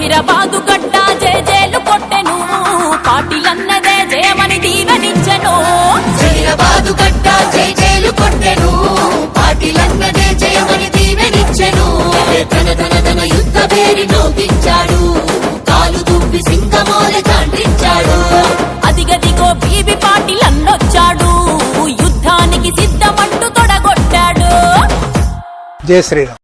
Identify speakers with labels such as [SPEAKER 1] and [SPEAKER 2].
[SPEAKER 1] జహీరాబాదు గడ్డ జేజేలు కొట్టెను పాటిలన్నదే జయమని దీవెనిచ్చెను
[SPEAKER 2] జహీరాబాదు గడ్డ జేజేలు కొట్టెను పాటిలన్నదే జయమని దీవెనిచ్చెను ధన ధన ధన యుద్ధ పేరి నోపించాడు కాలు దువ్వి సింగమోలె తాండ్రించాడు
[SPEAKER 1] అదిగదిగో బీబీ పాటిలన్నొచ్చాడు యుద్ధానికి సిద్ధమంటూ తొడగొట్టాడు.
[SPEAKER 3] జై శ్రీరామ్.